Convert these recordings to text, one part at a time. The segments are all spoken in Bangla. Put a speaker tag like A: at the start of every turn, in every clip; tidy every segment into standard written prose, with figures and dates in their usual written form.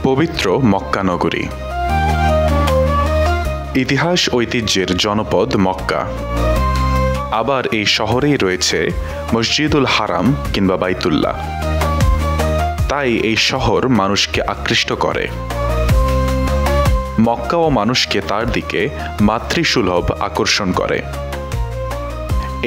A: পবিত্র মক্কা নগরী। ইতিহাস ঐতিহ্যের জনপদ মক্কা। আবার এই শহরেই রয়েছে মসজিদুল হারাম কিংবা বাইতুল্লাহ। তাই এই শহর মানুষকে আকৃষ্ট করে। মক্কা ও মানুষকে তার দিকে মাতৃসুলভ আকর্ষণ করে।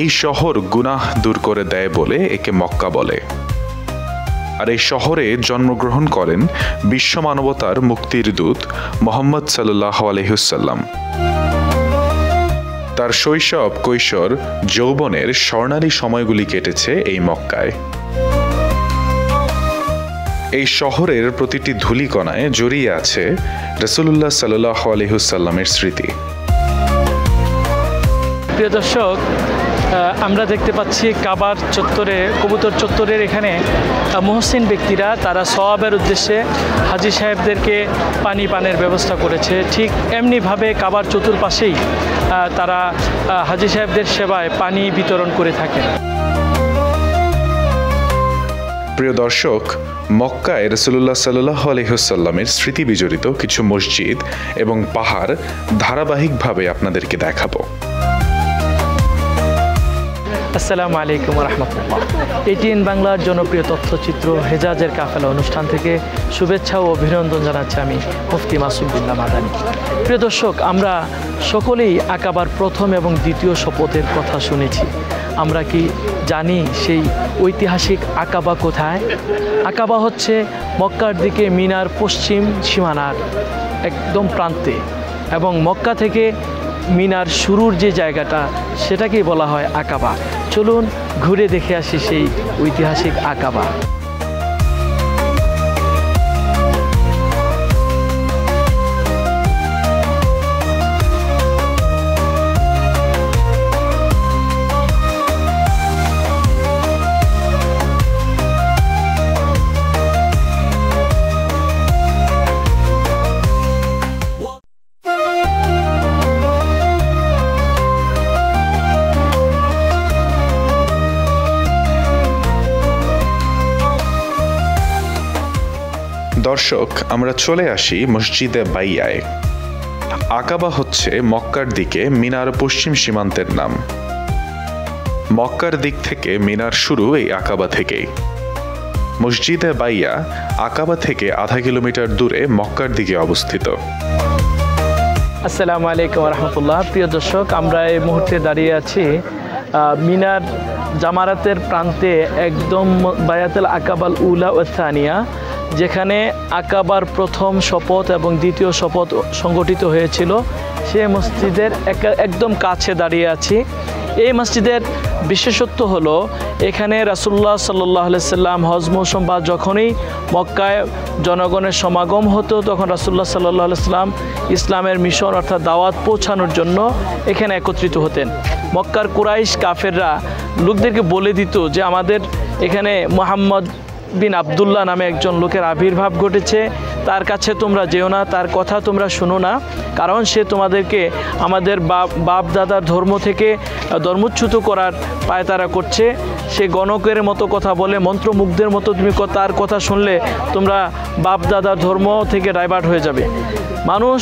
A: এই শহর গুনাহ দূর করে দেয় বলে একে মক্কা বলে। আর এই শহরে জন্মগ্রহণ করেন বিশ্ব মানবতার মুক্তির দূত মুহাম্মদ সাল্লাল্লাহু আলাইহি ওয়াসাল্লাম। তার শৈশব, কৈশোর, যৌবনের স্বর্ণালী সময়গুলি কেটেছে এই মক্কায়। এই শহরের প্রতিটি ধূলিকণায় জড়িয়ে আছে রাসূলুল্লাহ সাল্লাল্লাহু আলাইহি ওয়াসাল্লামের স্মৃতি।
B: প্রিয় দর্শক, আমরা দেখতে পাচ্ছি কাবার চত্বরে, কবুতর চত্বরের এখানে মুহসিন ব্যক্তিরা তারা সওয়াবের উদ্দেশ্যে হাজী সাহেবদেরকে পানের ব্যবস্থা করেছে। ঠিক এমনিভাবে কাবার চতুর্পাশেই তারা হাজী সাহেবদের সেবায় পানি বিতরণ করে থাকে।
A: প্রিয় দর্শক, মক্কায় রাসূলুল্লাহ সাল্লাল্লাহু আলাইহি ওয়াসাল্লামের স্মৃতি বিজড়িত কিছু মসজিদ এবং পাহাড় ধারাবাহিকভাবে আপনাদেরকে দেখাবো।
B: আসসালামু আলাইকুম রহমতুল্লাহ। এটিএন বাংলার জনপ্রিয় তথ্যচিত্র হেজাজের কাফেলা অনুষ্ঠান থেকে শুভেচ্ছা ও অভিনন্দন জানাচ্ছি আমি মুফতি মাসুম বিল্লাহ মাদানী। প্রিয় দর্শক, আমরা সকলেই আকাবার প্রথম এবং দ্বিতীয় শপথের কথা শুনেছি। আমরা কি জানি সেই ঐতিহাসিক আকাবা কোথায়? আকাবা হচ্ছে মক্কার দিকে মিনার পশ্চিম সীমানার একদম প্রান্তে, এবং মক্কা থেকে মিনার শুরুর যে জায়গাটা সেটাকেই বলা হয় আকাবা। চলুন ঘুরে দেখে আসি সেই ঐতিহাসিক আকাবা।
A: দর্শক, আমরা চলে আসি মসজিদে বাইয়ায়। আকাবা হচ্ছে মক্কার দিকে মিনার পশ্চিম সীমান্তের নাম। মক্কার দিক থেকে মিনার শুরু এই আকাবা থেকেই। মসজিদে বাইয়া আকাবা থেকে আধা কিলোমিটার দূরে মক্কার দিকে অবস্থিত।
B: আসসালামু আলাইকুম রহমতুল্লাহ। প্রিয় দর্শক, আমরা এই মুহূর্তে দাঁড়িয়ে আছি মিনার জামারাতের প্রান্তে, একদম বায়াতুল আকাবাল উলা ও সানিয়া, যেখানে আকাবার প্রথম শপথ এবং দ্বিতীয় শপথ সংগঠিত হয়েছিল। সে মসজিদের একদম কাছে দাঁড়িয়ে আছি। এই মসজিদের বিশেষত্ব হলো এখানে রাসূলুল্লাহ সাল্লাল্লাহু আলাইহি সাল্লাম হজ মৌসুম বা যখনই মক্কায় জনগণের সমাগম হতো, তখন রাসূলুল্লাহ সাল্লাল্লাহু আলাইহি সাল্লাম ইসলামের মিশন অর্থাৎ দাওয়াত পৌঁছানোর জন্য এখানে একত্রিত হতেন। মক্কার কুরাইশ কাফেররা লোকদেরকে বলে দিত যে আমাদের এখানে মুহাম্মদ বিন আবদুল্লাহ নামে একজন লোকের আবির্ভাব ঘটেছে, তার কাছে তোমরা যেও না, তার কথা তোমরা শুনো না, কারণ সে তোমাদেরকে আমাদের বাপ দাদার ধর্ম থেকে ধর্মচ্যুত করার পায়তারা করছে। সে গণকের মতো কথা বলে, মন্ত্রমুগ্ধের মতো তুমি তার কথা শুনলে তোমরা বাপ দাদার ধর্ম থেকে ডাইভার্ট হয়ে যাবে। মানুষ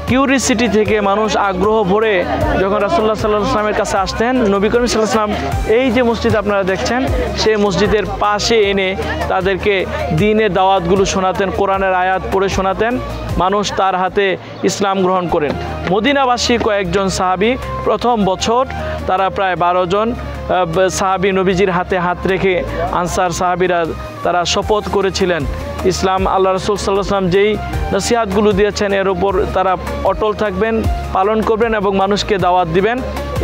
B: কিউরিসিটি থেকে, মানুষ আগ্রহ ভরে যখন রাসূলুল্লাহ সাল্লাল্লাহু আলাইহি ওয়াসাল্লামের কাছে আসতেন, নবী করিম সাল্লাল্লাহু আলাইহি ওয়াসাল্লাম এই যে মসজিদ আপনারা দেখছেন, সেই মসজিদের পাশে এনে তাদেরকে দ্বীনের দাওয়াতগুলো শোনাতেন, কোরআনের আয়াত পড়ে শোনাতেন। মানুষ তার হাতে ইসলাম গ্রহণ করেন। মদিনাবাসী কয়েকজন সাহাবী প্রথম বছর তারা প্রায় 12 জন সাহাবী নবীজির হাতে হাত রেখে, আনসার সাহাবীরা তারা শপথ করেছিলেন ইসলাম, আল্লাহ রাসূল সাল্লাল্লাহু আলাইহি ওয়াসাল্লাম যেই নসিহতগুলো দিয়েছেন এর উপর তারা অটল থাকবেন, পালন করবেন এবং মানুষকে দাওয়াত দিবেন।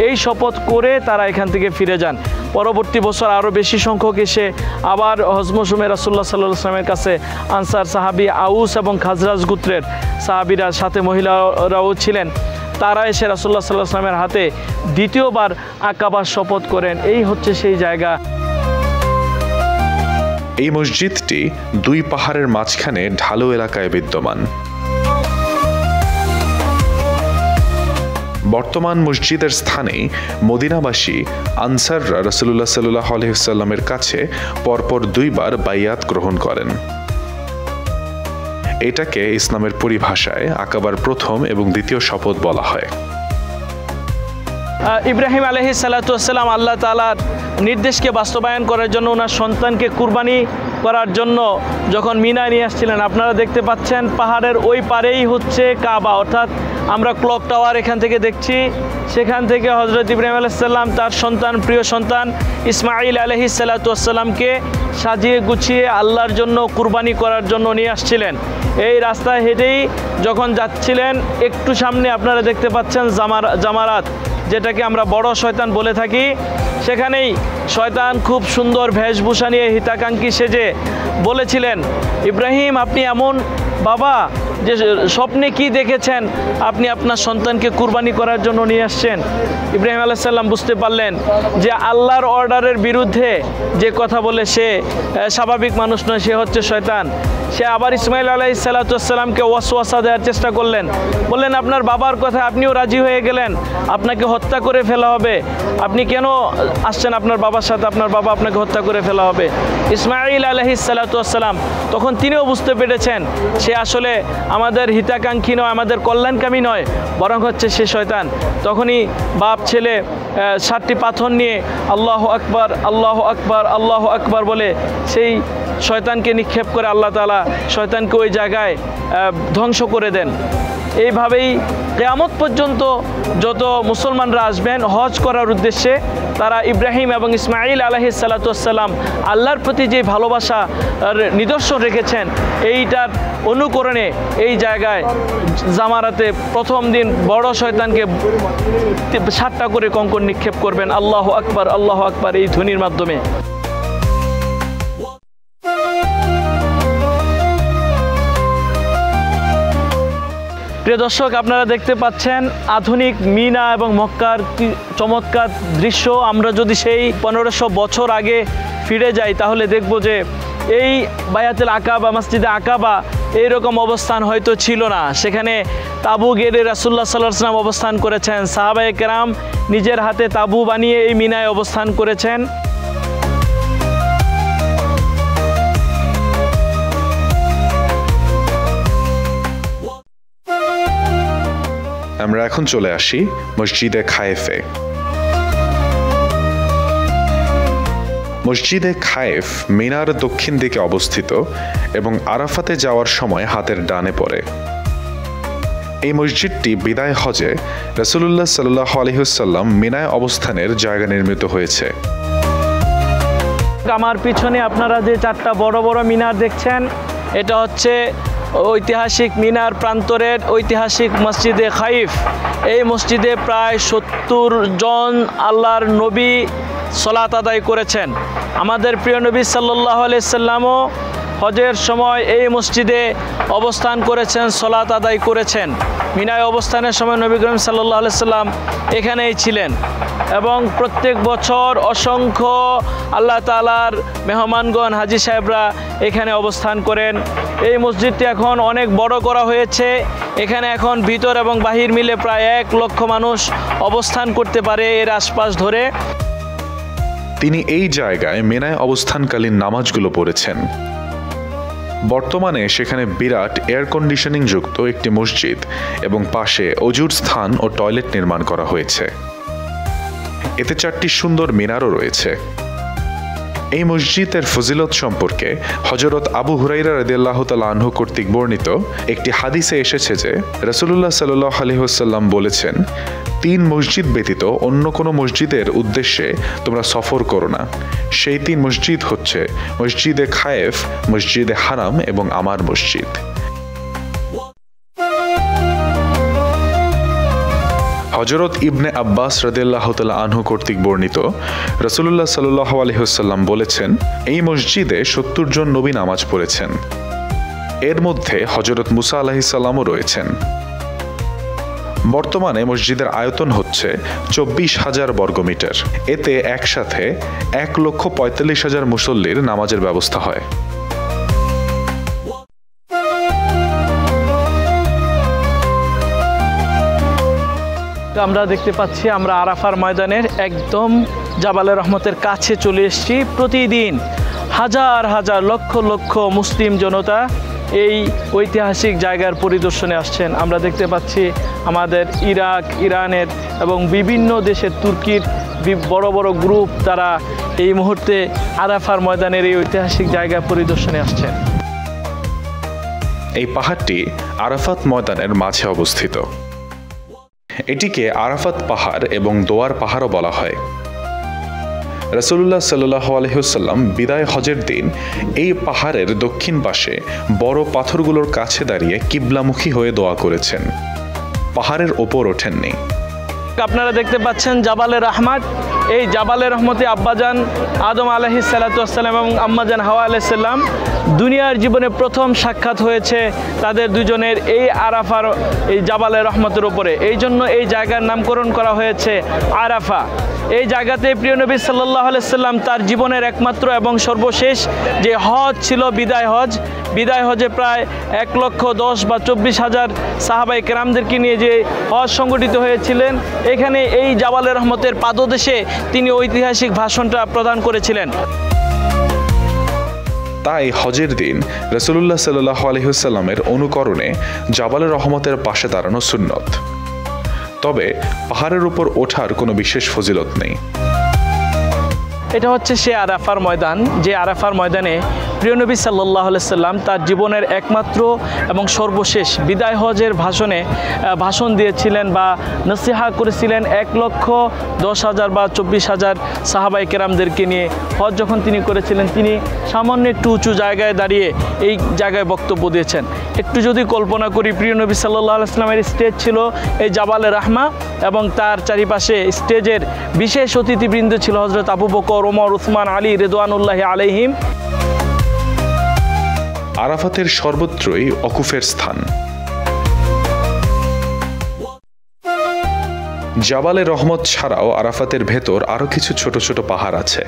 B: এই শপথ করে তারা এখান থেকে ফিরে যান। পরবর্তী বছর আরও বেশি সংখ্যক এসে আবার হজ মৌসুমে রাসূলুল্লাহ সাল্লাল্লাহু আলাইহি ওয়াসাল্লামের কাছে আনসার সাহাবী, আউস এবং খাজরাজ গোত্রের সাহাবীরা, সাথে মহিলারাও ছিলেন, তারা এসে রাসূলুল্লাহ সাল্লাল্লাহু আলাইহি ওয়াসাল্লামের হাতে দ্বিতীয়বার আকাবার শপথ করেন। এই হচ্ছে সেই জায়গা।
A: এই মসজিদটি দুই পাহাড়ের মাঝখানে ঢালু এলাকায় বিদ্যমান। বর্তমান মসজিদের স্থানে মদিনাবাসী আনসাররা রাসূলুল্লাহ সাল্লাল্লাহু আলাইহি ওয়াসাল্লামের কাছে পরপর 2 বার বাইয়াত গ্রহণ করেন। এটাকে ইসলামের পরিভাষায় আকাবার প্রথম এবং দ্বিতীয় শপথ বলা হয়।
B: ইব্রাহিম আলাইহিস সালাতু ওয়াসসালাম আল্লাহ তাআলার নির্দেশকে বাস্তবায়ন করার জন্য ওনার সন্তানকে কুরবানি করার জন্য যখন মিনা নিয়ে আসছিলেন, আপনারা দেখতে পাচ্ছেন পাহাড়ের ওই পারেই হচ্ছে কাবা, অর্থাৎ আমরা ক্লক টাওয়ার এখান থেকে দেখছি। সেখান থেকে হজরত ইব্রাহিম আলাইহিস সালাম তার সন্তান, প্রিয় সন্তান ইসমাঈল আলাইহিস সালাতু ওয়াসসালামকে সাজিয়ে গুছিয়ে আল্লাহর জন্য কুরবানি করার জন্য নিয়ে আসছিলেন। এই রাস্তায় হেঁটেই যখন যাচ্ছিলেন, একটু সামনে আপনারা দেখতে পাচ্ছেন জামারাত, যেটাকে আমরা বড় শয়তান বলে থাকি। সেখানেই শয়তান খুব সুন্দর বেশভূষা নিয়ে হিতাকাঙ্ক্ষী সেজে বলেছিলেন, ইব্রাহিম আপনি এমন বাবা যে স্বপ্নে কি দেখেছেন, আপনি আপনার সন্তানকে কুরবানি করার জন্য নিয়ে আসছেন। ইব্রাহিম আলাইহিস সালাম বুঝতে পারলেন যে আল্লাহর অর্ডারের বিরুদ্ধে যে কথা বলে সে স্বাভাবিক মানুষ নয়, সে হচ্ছে শয়তান। সে আবার ইসমাঈল আলাইহিস সালাতু ওয়াসসালামকে ওয়াসওয়াসা দেওয়ার চেষ্টা করলেন, বললেন আপনার বাবার কথা আপনিও রাজি হয়ে গেলেন, আপনাকে হত্যা করে ফেলা হবে, আপনি কেন আসছেন আপনার বাবার সাথে, আপনার বাবা আপনাকে হত্যা করে ফেলা হবে। ইসমাঈল আলাইহিস সালাতু ওয়াসসালাম তখন তিনিও বুঝতে পেরেছেন সে আসলে আমাদের হিতাকাঙ্ক্ষী নয়, আমাদের কল্যাণকামী নয়, বরং হচ্ছে সে শয়তান। তখনই বাপ ছেলে 7টি পাথর নিয়ে আল্লাহু আকবার আল্লাহু আকবার আল্লাহু আকবার বলে সেই শয়তানকে নিক্ষেপ করে আল্লাহ তাআলা শয়তানকে ওই জায়গায় ধ্বংস করে দেন। এইভাবেই কিয়ামত পর্যন্ত যত মুসলমানরা আসবেন হজ করার উদ্দেশ্যে, তারা ইব্রাহিম এবং ইসমাঈল আলাইহিস সালাতু ওয়াসসালাম আল্লাহর প্রতি যে ভালোবাসার নিদর্শন রেখেছেন, এইটার অনুকরণে এই জায়গায় জামারাতে প্রথম দিন বড় শয়তানকে 7টা করে কঙ্কর নিক্ষেপ করবেন আল্লাহু আকবার এই ধ্বনির মাধ্যমে। প্রিয় দর্শক, আপনারা দেখতে পাচ্ছেন আধুনিক মিনা এবং মক্কার কি চমৎকার দৃশ্য। আমরা যদি সেই 1500 বছর আগে ফিরে যাই তাহলে দেখব যে এই বায়াতুল আকাবা, মসজিদে আকাবা এইরকম অবস্থান হয়তো ছিল না। সেখানে তাবু গেড়ে রাসূলুল্লাহ সাল্লাল্লাহু আলাইহি ওয়াসাল্লাম অবস্থান করেছেন, সাহাবায়ে কেরাম নিজের হাতে তাবু বানিয়ে এই মিনায় অবস্থান করেছেন।
A: আমরা এখন চলে আসি মসজিদে খায়েফে। মসজিদে খায়েফ মিনার দক্ষিণ দিকে অবস্থিত এবং আরাফাতে যাওয়ার সময় হাতের ডানে পড়ে। এই মসজিদটি বিদায় হজে রাসূলুল্লাহ সাল্লাল্লাহু আলাইহি ওয়াসাল্লাম মিনায় অবস্থানের জায়গা নির্মিত হয়েছে।
B: আমার পিছনে আপনারা যে 4টা বড় বড় মিনার দেখছেন, এটা হচ্ছে ঐতিহাসিক মিনার প্রান্তরের ঐতিহাসিক মসজিদে খাইফ। এই মসজিদে প্রায় 70 জন আল্লাহর নবী সালাত আদায় করেছেন। আমাদের প্রিয় নবী সাল্লাল্লাহু আলাইহি সাল্লামও হজের সময় এই মসজিদে অবস্থান করেছেন, সালাত আদায় করেছেন। মিনায় অবস্থানের সময় নবী করিম সাল্লাল্লাহু আলাইহি সাল্লাম এখানেই ছিলেন এবং প্রত্যেক বছর অসংখ্য আল্লাহ তাআলার মেহমানগণ, হাজী সাহেবরা এখানে অবস্থান করেন। এই মসজিদটি এখন অনেক বড় করা হয়েছে। এখানে এখন ভিতর এবং বাহির মিলে প্রায় 1 লক্ষ মানুষ অবস্থান করতে পারে এর আশপাশ ধরে।
A: তিনি এই জায়গায় মিনায় অবস্থানকালীন নামাজগুলো পড়েছেন। বর্তমানে সেখানে বিরাট এয়ার কন্ডিশনিং যুক্ত একটি মসজিদ এবং পাশে অজুর স্থান ও টয়লেট নির্মাণ করা হয়েছে। এতে 4টি সুন্দর মিনারও রয়েছে। এই মসজিদের ফজিলত সম্পর্কে হযরত আবু হুরায়রা রাদিয়াল্লাহু তাআলা আনহু কর্তৃক বর্ণিত একটি হাদিসে এসেছে যে রাসূলুল্লাহ সাল্লাল্লাহু আলাইহি ওয়াসাল্লাম বলেছেন, 3 মসজিদ ব্যতীত অন্য কোনো মসজিদের উদ্দেশ্যে তোমরা সফর করো না। সেই 3 মসজিদ হচ্ছে মসজিদে খায়েফ, মসজিদে হারাম এবং আমার মসজিদ। হযরত ইবনে আব্বাস রাদিয়াল্লাহু তাআলা আনহু কর্তৃক বর্ণিত রাসূলুল্লাহ সাল্লাল্লাহু আলাইহি ওয়াসাল্লাম বলেছেন, এই মসজিদে 70 জন নবী নামাজ পড়েছেন। এর মধ্যে হযরত মুসা আলাইহিস সালামও রয়েছেন। বর্তমানে মসজিদের আয়তন হচ্ছে 24,000 বর্গমিটার। এতে একসাথে 1,45,000 মুসল্লির নামাজের ব্যবস্থা হয়।
B: আমরা দেখতে পাচ্ছি আমরা আরাফার ময়দানের একদম জাবালে রহমতের কাছে চলে এসেছি। প্রতিদিন হাজার হাজার লক্ষ লক্ষ মুসলিম জনতা এই ঐতিহাসিক জায়গার পরিদর্শনে আসছেন। আমরা দেখতে পাচ্ছি আমাদের ইরাক, ইরানের এবং বিভিন্ন দেশের তুর্কির বড় বড় গ্রুপ তারা এই মুহূর্তে আরাফার ময়দানের এই ঐতিহাসিক জায়গা পরিদর্শনে আসছেন।
A: এই পাহাড়টি আরাফাত ময়দানের মাঝে অবস্থিত। এটিকে আরাফাত পাহাড় এবং দোয়ার পাহাড়ও বলা হয়। রাসূলুল্লাহ সাল্লাল্লাহু আলাইহি ওয়াসাল্লাম বিদায় হজের দিন এই পাহাড়ের দক্ষিণ পাশে বড় পাথরগুলোর কাছে দাঁড়িয়ে কিবলামুখী হয়ে দোয়া করেছেন, পাহাড়ের ওপর ওঠেননি।
B: আপনারা দেখতে পাচ্ছেন জাবালে রহমত। এই জাবালে রহমতে আব্বাজান আদম আলাইহিস সালাতু ওয়াসসালাম এবং আম্মাজান হাওয়া আলাইহিস সালাম দুনিয়ার জীবনে প্রথম সাক্ষাৎ হয়েছে তাদের দুজনের এই আরাফার এই জাবালে রহমতের উপরে। এই জন্য এই জায়গার নামকরণ করা হয়েছে আরাফা। এই জায়গাতে প্রিয় নবী সাল্লাল্লাহু আলাইহি সাল্লাম তার জীবনের একমাত্র এবং সর্বশেষ যে হজ ছিল বিদায় হজ, বিদায় হজে প্রায় 1,10,000 বা 24,000 সাহাবায়ে কেরামদেরকে নিয়ে যে হজ সংগঠিত হয়েছিলেন, এখানে এই জাবালে রহমতের পাদদেশে তিনি ঐতিহাসিক ভাষণটা প্রদান করেছিলেন।
A: তাই হজের দিন রাসূলুল্লাহ সাল্লাল্লাহু আলাইহি ওয়াসাল্লামের অনুকরণে জাবালে রহমতের পাশে দাঁড়ানো সুন্নত। তবে পাহাড়ের উপর ওঠার কোনো বিশেষ ফজিলত নেই।
B: এটা হচ্ছে সে আরাফার ময়দান, যে আরাফার ময়দানে প্রিয় নবী সাল্লাল্লাহু আলাইহি সাল্লাম তার জীবনের একমাত্র এবং সর্বশেষ বিদায় হজের ভাষণ দিয়েছিলেন বা নসিহা করেছিলেন 1,10,000 বা 24,000 সাহাবায়ে কেরামদেরকে নিয়ে। হজ যখন তিনি করেছিলেন, তিনি সামান্য একটু উঁচু জায়গায় দাঁড়িয়ে এই জায়গায় বক্তব্য দিয়েছেন। একটু যদি কল্পনা করি, প্রিয় নবী সাল্লাল্লাহু আলাইহি সাল্লামের স্টেজ ছিল এই জাবালে রাহমা এবং তার চারিপাশে স্টেজের বিশেষ অতিথিবৃন্দ ছিল হযরত আবু বকর, ওমর, উসমান, আলী রিদওয়ানুল্লাহি আলাইহিম।
A: আরাফাতের সর্বত্রই ওকুফের স্থান। জাবালে রহমত ছাড়াও আরাফাতের ভেতর আরও কিছু ছোট ছোট পাহাড় আছে।